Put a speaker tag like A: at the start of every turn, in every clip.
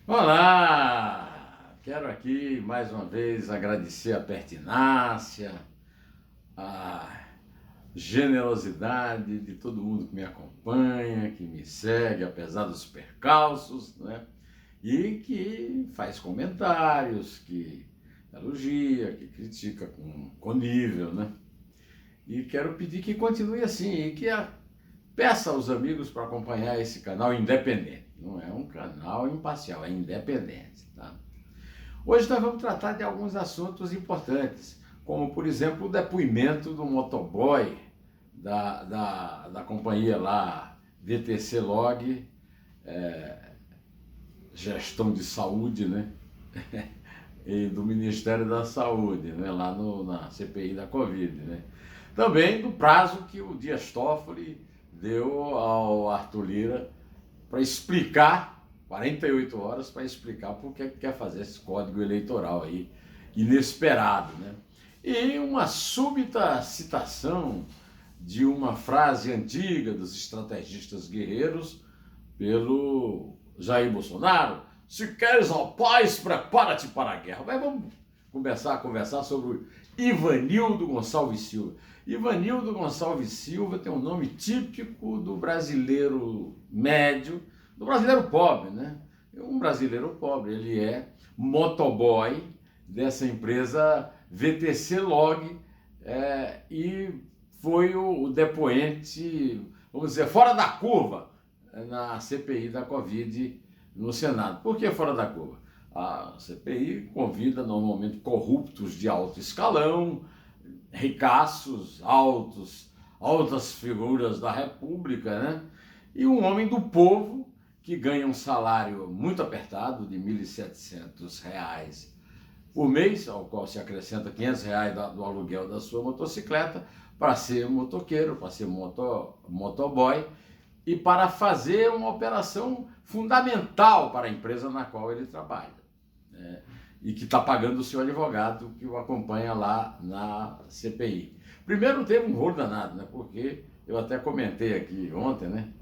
A: Olá! Quero aqui mais uma vez agradecer a pertinácia, a generosidade de todo mundo que me acompanha, que me segue apesar dos percalços, né? E que faz comentários, que elogia, que critica com nível, né? E quero pedir que continue assim e que peça aos amigos para acompanhar esse canal independente. Não é um canal imparcial, é independente, tá? Hoje nós vamos tratar de alguns assuntos importantes, como, por exemplo, o depoimento do motoboy da companhia lá, VTC Log, Gestão de Saúde, né? E do Ministério da Saúde, né? Lá na CPI da Covid, né? Também do prazo que o Dias Toffoli deu ao Arthur Lira para explicar, 48 horas para explicar por que quer fazer esse código eleitoral aí, inesperado, né? E uma súbita citação de uma frase antiga dos estrategistas guerreiros pelo Jair Bolsonaro: se queres a paz, prepara-te para a guerra. Mas vamos começar a conversar sobre o Ivanildo Gonçalves Silva. Ivanildo Gonçalves Silva tem um nome típico do brasileiro médio, do brasileiro pobre, né? Um brasileiro pobre, ele é motoboy dessa empresa VTC Log, e foi o depoente, vamos dizer, fora da curva na CPI da Covid no Senado. Por que fora da curva? A CPI convida normalmente corruptos de alto escalão, ricaços, altas figuras da República, né? E um homem do povo que ganha um salário muito apertado de R$ 1.700 por mês, ao qual se acrescenta R$ 500 do aluguel da sua motocicleta, para ser motoqueiro, para ser motoboy e para fazer uma operação fundamental para a empresa na qual ele trabalha, né? E que está pagando o seu advogado que o acompanha lá na CPI. Primeiro teve um rolo danado, né? Porque eu até comentei aqui ontem, né?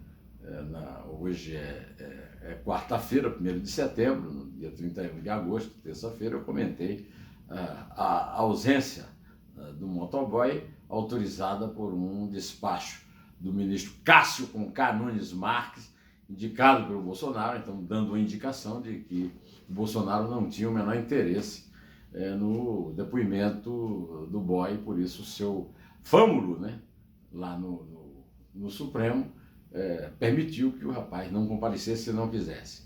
A: Hoje é quarta-feira, 1º de setembro, no dia 31 de agosto, terça-feira, eu comentei a ausência do motoboy autorizada por um despacho do ministro Cássio com K. Nunes Marques, indicado pelo Bolsonaro, então dando uma indicação de que o Bolsonaro não tinha o menor interesse no depoimento do boy, por isso o seu fâmulo, né, lá no Supremo, permitiu que o rapaz não comparecesse se não quisesse.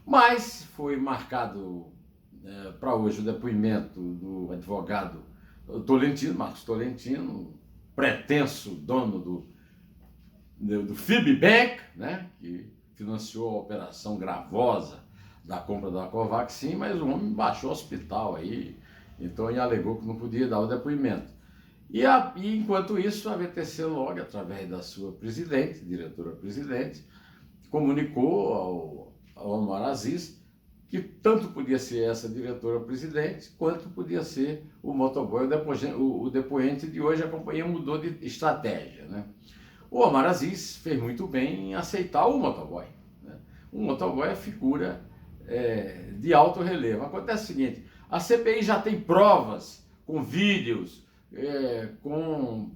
A: Mas foi marcado para hoje o depoimento do advogado Tolentino, Marcos Tolentino, pretenso dono do Fibbank, né, que financiou a operação gravosa da compra da Covaxin, mas o homem baixou o hospital aí, então ele alegou que não podia dar o depoimento. E enquanto isso, a VTC Log, através da sua presidente, diretora-presidente, comunicou ao Omar Aziz que tanto podia ser essa diretora-presidente, quanto podia ser o motoboy, o depoente de hoje. A companhia mudou de estratégia, né? O Omar Aziz fez muito bem em aceitar o motoboy, né? O motoboy é figura de alto relevo. Acontece o seguinte: a CPI já tem provas com vídeos, com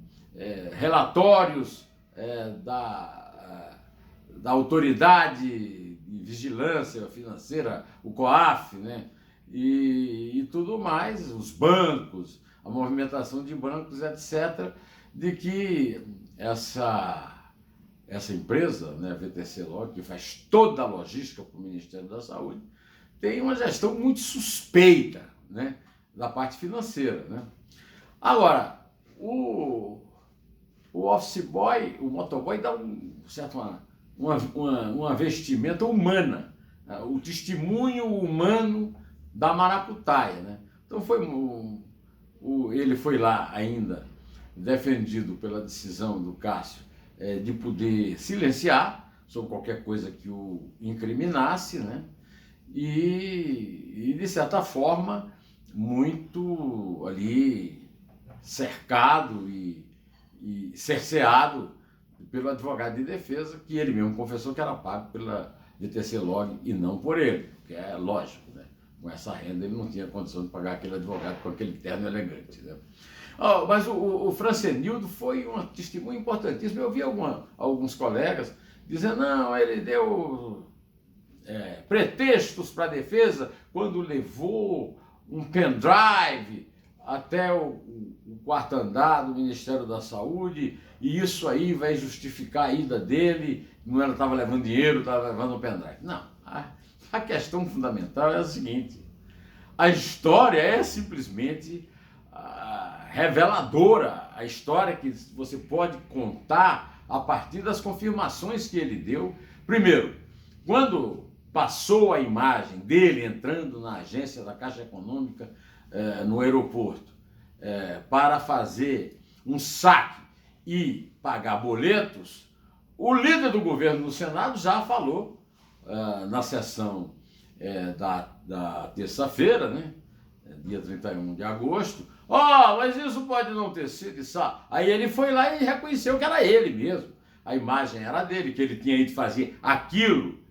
A: relatórios da autoridade de vigilância financeira, o COAF, né? E tudo mais, os bancos, a movimentação de bancos, etc., de que essa empresa, né, VTC Log, que faz toda a logística para o Ministério da Saúde, tem uma gestão muito suspeita, né, da parte financeira, né? Agora, o office boy, o motoboy, dá uma vestimenta humana, né? O testemunho humano da maracutaia, né? Então ele foi lá ainda defendido pela decisão do Cássio de poder silenciar sobre qualquer coisa que o incriminasse, né? E de certa forma muito ali cercado e cerceado pelo advogado de defesa, que ele mesmo confessou que era pago pela de Tecelog e não por ele, porque é lógico, né? Com essa renda ele não tinha condição de pagar aquele advogado com aquele terno elegante, né? Mas o Francenildo foi uma testemunha importantíssima. Eu vi alguns colegas dizendo, não, ele deu pretextos para a defesa quando levou um pendrive até o quarto andar do Ministério da Saúde, e isso aí vai justificar a ida dele, não era estava levando dinheiro, estava levando um pendrive. Não, a questão fundamental é a seguinte, a história é simplesmente reveladora, a história que você pode contar a partir das confirmações que ele deu. Primeiro, quando passou a imagem dele entrando na agência da Caixa Econômica no aeroporto para fazer um saque e pagar boletos, o líder do governo no Senado já falou na sessão da terça-feira, né, dia 31 de agosto, mas isso pode não ter sido isso. Aí ele foi lá e reconheceu que era ele mesmo, a imagem era dele, que ele tinha ido fazer aquilo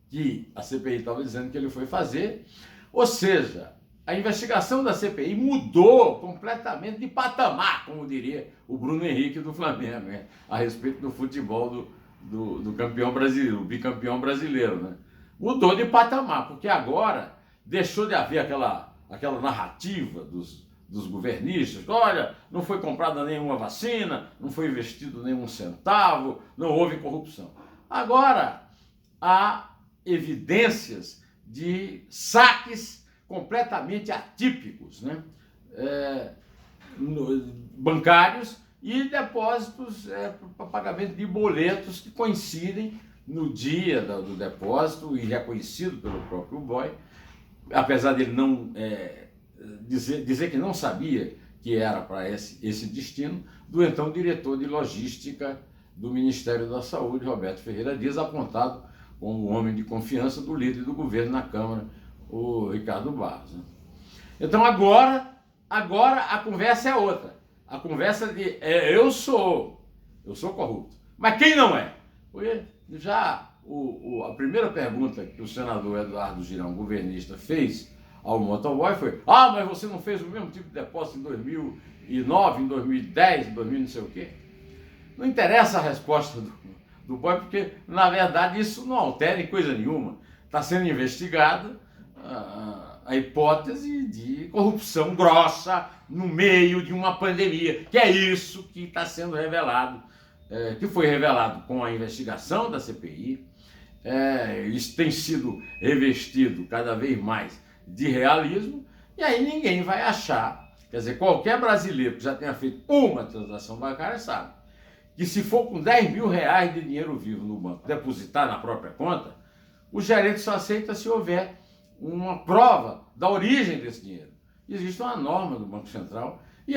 A: que a CPI estava dizendo que ele foi fazer. Ou seja, a investigação da CPI mudou completamente de patamar, como diria o Bruno Henrique do Flamengo, né? A respeito do futebol do campeão brasileiro, o bicampeão brasileiro, né? Mudou de patamar, porque agora deixou de haver aquela narrativa dos governistas, olha, não foi comprada nenhuma vacina, não foi investido nenhum centavo, não houve corrupção. Agora, há evidências de saques completamente atípicos, né? Bancários e depósitos para pagamento de boletos que coincidem no dia do depósito e reconhecido pelo próprio boy, apesar dele não dizer que não sabia que era para esse destino, do então diretor de logística do Ministério da Saúde, Roberto Ferreira Dias, apontado como o homem de confiança do líder do governo na Câmara, o Ricardo Barros, né? Então agora a conversa é outra. A conversa de eu sou corrupto. Mas quem não é? Porque já a primeira pergunta que o senador Eduardo Girão, governista, fez ao motoboy foi: mas você não fez o mesmo tipo de depósito em 2009, em 2010, em 2000 não sei o quê? Não interessa a resposta do boy, porque na verdade isso não altera em coisa nenhuma. Está sendo investigada a hipótese de corrupção grossa no meio de uma pandemia, que é isso que está sendo revelado, que foi revelado com a investigação da CPI. Isso tem sido revestido cada vez mais de realismo, e aí ninguém vai achar, quer dizer, qualquer brasileiro que já tenha feito uma transação bancária sabe que se for com 10 mil reais de dinheiro vivo no banco, depositar na própria conta, o gerente só aceita se houver uma prova da origem desse dinheiro. Existe uma norma do Banco Central. E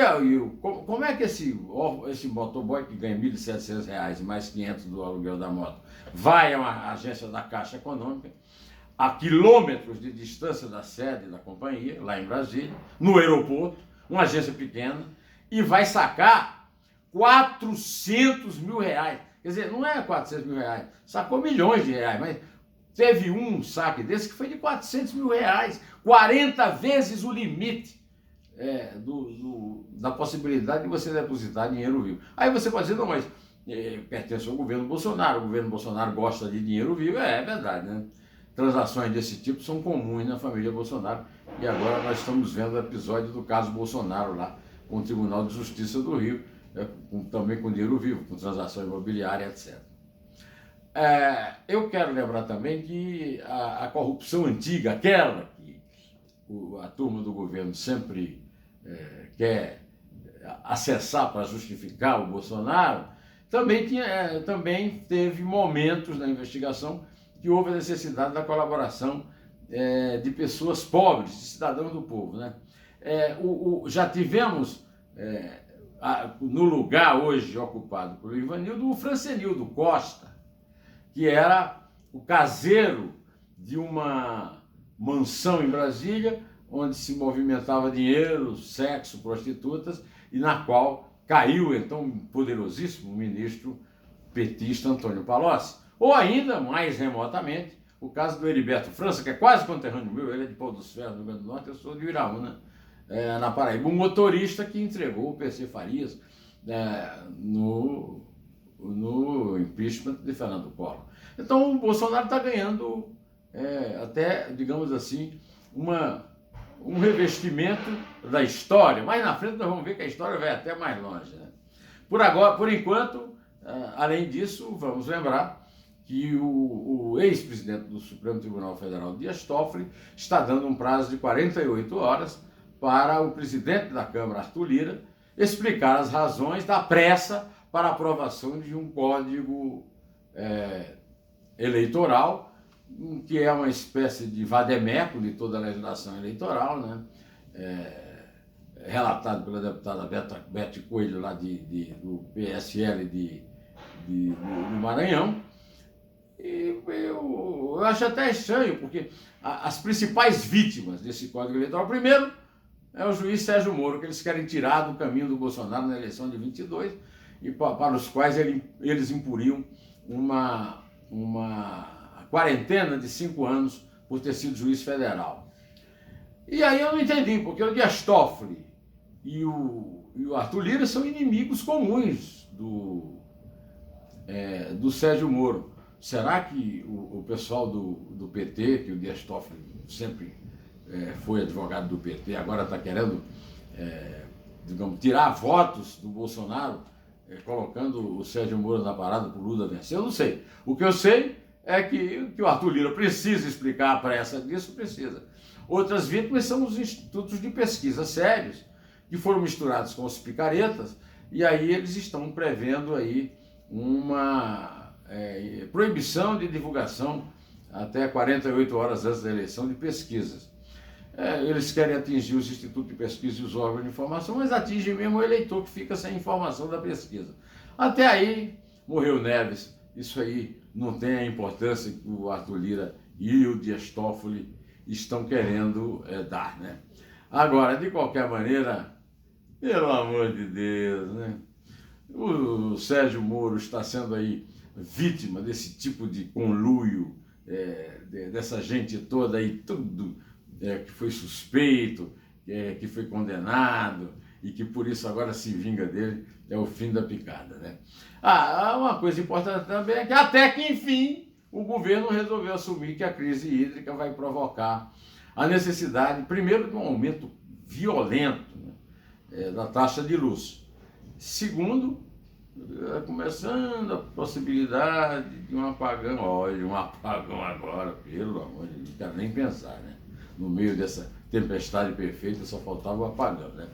A: como é que esse motoboy que ganha R$ 1.700 mais 500 do aluguel da moto vai a uma agência da Caixa Econômica, a quilômetros de distância da sede da companhia, lá em Brasília, no aeroporto, uma agência pequena, e vai sacar 400 mil reais? Quer dizer, não é 400 mil reais, sacou milhões de reais, mas teve um saque desse que foi de 400 mil reais, 40 vezes o limite da possibilidade de você depositar dinheiro vivo. Aí você pode dizer, não, mas pertence ao governo Bolsonaro, o governo Bolsonaro gosta de dinheiro vivo. É verdade, né? Transações desse tipo são comuns na família Bolsonaro, e agora nós estamos vendo o episódio do caso Bolsonaro lá com o Tribunal de Justiça do Rio, também com dinheiro vivo, com transação imobiliária, etc. Eu quero lembrar também que a corrupção antiga, aquela que a turma do governo sempre quer acessar para justificar o Bolsonaro, também teve momentos na investigação que houve a necessidade da colaboração de pessoas pobres, de cidadãos do povo, né? Já tivemos no lugar hoje ocupado por Ivanildo, o Francenildo Costa, que era o caseiro de uma mansão em Brasília, onde se movimentava dinheiro, sexo, prostitutas, e na qual caiu então o poderosíssimo ministro petista Antônio Palocci. Ou ainda, mais remotamente, o caso do Heriberto França, que é quase conterrâneo meu, ele é de Pau dos Ferros, no Rio Grande do Norte, eu sou de Iraúna, na Paraíba. Um motorista que entregou o PC Farias no impeachment de Fernando Collor. Então o Bolsonaro está ganhando até, digamos assim, um revestimento da história. Mais na frente nós vamos ver que a história vai até mais longe, né? Por enquanto, além disso, vamos lembrar que o ex-presidente do Supremo Tribunal Federal, Dias Toffoli, está dando um prazo de 48 horas para o presidente da Câmara, Arthur Lira, explicar as razões da pressa para a aprovação de um código eleitoral, que é uma espécie de vademécum de toda a legislação eleitoral, né? Relatado pela deputada Beth Coelho, lá do PSL do Maranhão. E eu acho até estranho, porque as principais vítimas desse Código Eleitoral, primeiro, é o juiz Sérgio Moro, que eles querem tirar do caminho do Bolsonaro na eleição de 22, e para os quais eles imporiam uma quarentena de 5 anos por ter sido juiz federal. E aí eu não entendi, porque o Dias Toffoli e o Arthur Lira são inimigos comuns do Sérgio Moro. Será que o pessoal do PT, que o Dias Toffoli sempre foi advogado do PT, agora está querendo, digamos, tirar votos do Bolsonaro, colocando o Sérgio Moro na parada para o Lula vencer? Eu não sei. O que eu sei é que o Arthur Lira precisa explicar a pressa disso, precisa. Outras vítimas são os institutos de pesquisa sérios, que foram misturados com os picaretas, e aí eles estão prevendo aí uma proibição de divulgação até 48 horas antes da eleição de pesquisas. Eles querem atingir os institutos de pesquisa e os órgãos de informação, mas atingem mesmo o eleitor que fica sem informação da pesquisa. Até aí, morreu Neves. Isso aí não tem a importância que o Arthur Lira e o Dias Toffoli estão querendo dar, né? Agora, de qualquer maneira, pelo amor de Deus, né? O Sérgio Moro está sendo aí vítima desse tipo de conluio, dessa gente toda aí, tudo que foi suspeito, que foi condenado e que por isso agora se vinga dele, é o fim da picada, né? Uma coisa importante também é que até que enfim o governo resolveu assumir que a crise hídrica vai provocar a necessidade, primeiro, de um aumento violento, né, da taxa de luz. Segundo, começando a possibilidade de um apagão. Olha, um apagão agora, pelo amor de Deus, não quero nem pensar, né? No meio dessa tempestade perfeita só faltava o apagão, né?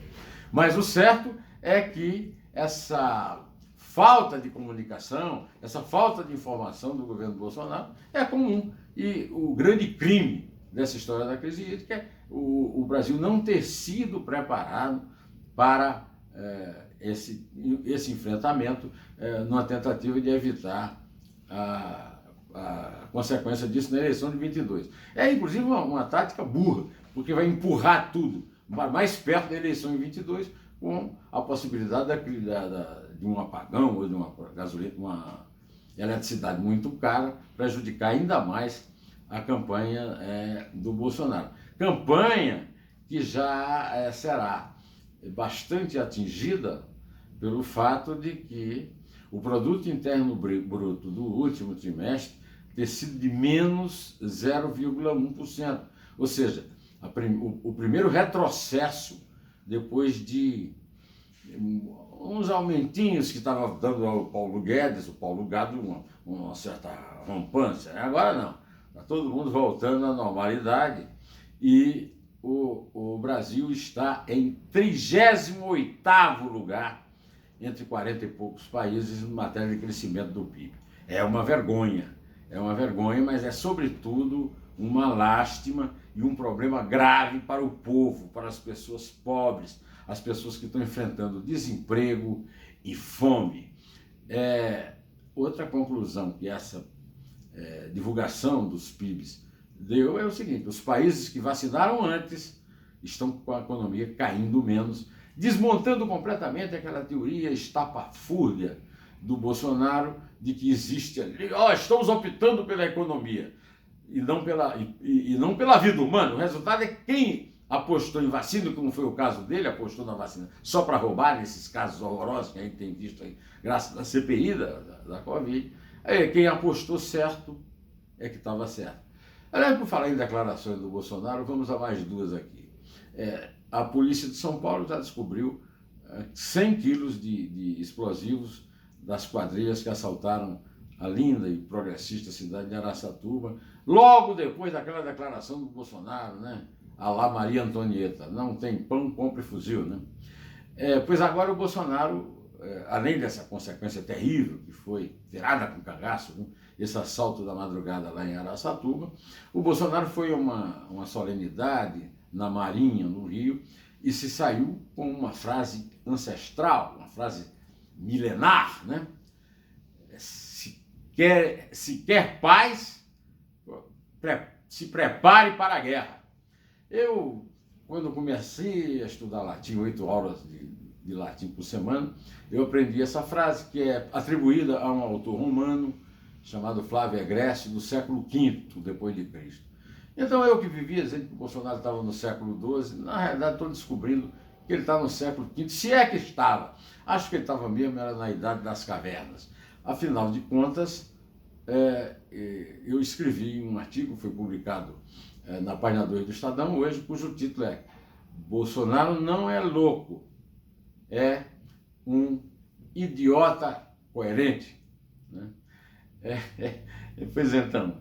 A: Mas o certo é que essa falta de comunicação, essa falta de informação do governo Bolsonaro é comum. E o grande crime dessa história da crise hídrica é o Brasil não ter sido preparado para esse enfrentamento, numa tentativa de evitar a consequência disso na eleição de 22. Inclusive, uma tática burra, porque vai empurrar tudo mais perto da eleição em 22, com a possibilidade de um apagão ou de uma gasolina, uma eletricidade muito cara, prejudicar ainda mais a campanha do Bolsonaro. Campanha que já será bastante atingida pelo fato de que o produto interno bruto do último trimestre ter sido de menos 0,1%. Ou seja, o primeiro retrocesso depois de uns aumentinhos que estava dando ao Paulo Guedes, o Paulo Gado, uma certa rompância. Agora não, está todo mundo voltando à normalidade e o Brasil está em 38º lugar entre 40 e poucos países em matéria de crescimento do PIB. É uma vergonha, mas é sobretudo uma lástima e um problema grave para o povo, para as pessoas pobres, as pessoas que estão enfrentando desemprego e fome. Outra conclusão que essa divulgação dos PIBs deu é o seguinte: os países que vacinaram antes estão com a economia caindo menos, desmontando completamente aquela teoria estapafúrdia do Bolsonaro de que existe ali, estamos optando pela economia. e não pela vida humana. O resultado é que quem apostou em vacina, como foi o caso dele, apostou na vacina só para roubar, esses casos horrorosos que a gente tem visto aí, graças à CPI da Covid, quem apostou certo é que estava certo. Aliás, por falar em declarações do Bolsonaro, vamos a mais duas aqui. A polícia de São Paulo já descobriu 100 quilos de explosivos das quadrilhas que assaltaram a linda e progressista cidade de Araçatuba, logo depois daquela declaração do Bolsonaro, né? A lá Maria Antonieta, não tem pão, compre fuzil, né? Pois agora o Bolsonaro, além dessa consequência terrível, que foi virada com cagaço, né? Esse assalto da madrugada lá em Araçatuba, o Bolsonaro foi a uma solenidade na Marinha, no Rio, e se saiu com uma frase ancestral, uma frase milenar, né? Se quer paz, se prepare para a guerra. Eu, quando comecei a estudar latim, 8 horas de latim por semana, eu aprendi essa frase, que é atribuída a um autor romano chamado Flávio Egrécio, do século V depois de Cristo. Então eu que vivia dizendo que o Bolsonaro estava no século XII, na realidade estou descobrindo que ele está no século V, se é que estava. Acho que ele estava mesmo, era na idade das cavernas. Afinal de contas, eu escrevi um artigo, foi publicado na página 2 do Estadão hoje, cujo título é Bolsonaro não é louco, é um idiota coerente. Né? Pois então,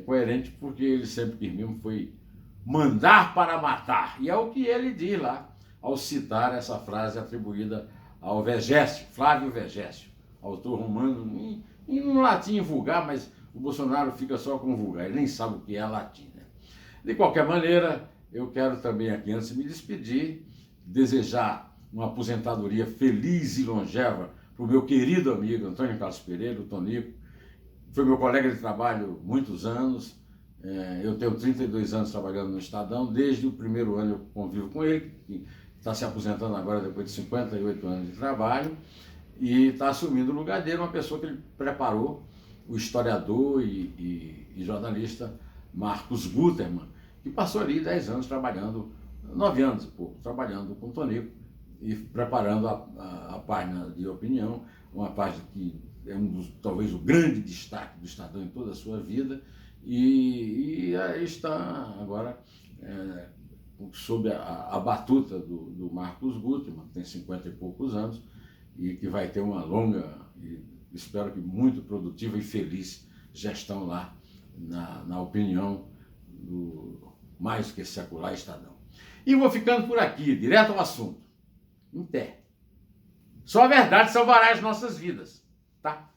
A: coerente porque ele sempre quis mesmo foi mandar para matar. E é o que ele diz lá, ao citar essa frase atribuída ao Vergésio, Flávio Vergésio, autor romano, em um latim vulgar, mas o Bolsonaro fica só com vulgar, ele nem sabe o que é latim. Né? De qualquer maneira, eu quero também aqui, antes de me despedir, desejar uma aposentadoria feliz e longeva para o meu querido amigo Antônio Carlos Pereira, o Tonico, foi meu colega de trabalho muitos anos, eu tenho 32 anos trabalhando no Estadão, desde o primeiro ano eu convivo com ele, que está se aposentando agora depois de 58 anos de trabalho, e está assumindo o lugar dele uma pessoa que ele preparou, o historiador e jornalista Marcos Gutermann, que passou ali 10 anos trabalhando, 9 anos e pouco, trabalhando com o Tonico e preparando a página de opinião, uma página que é talvez o grande destaque do Estadão em toda a sua vida, e aí está agora sob a batuta do Marcos Gutermann, que tem 50 e poucos anos, e que vai ter uma longa, e espero que muito produtiva e feliz gestão lá na opinião do mais que secular Estadão. E vou ficando por aqui, direto ao assunto. Em pé. Só a verdade salvará as nossas vidas, tá?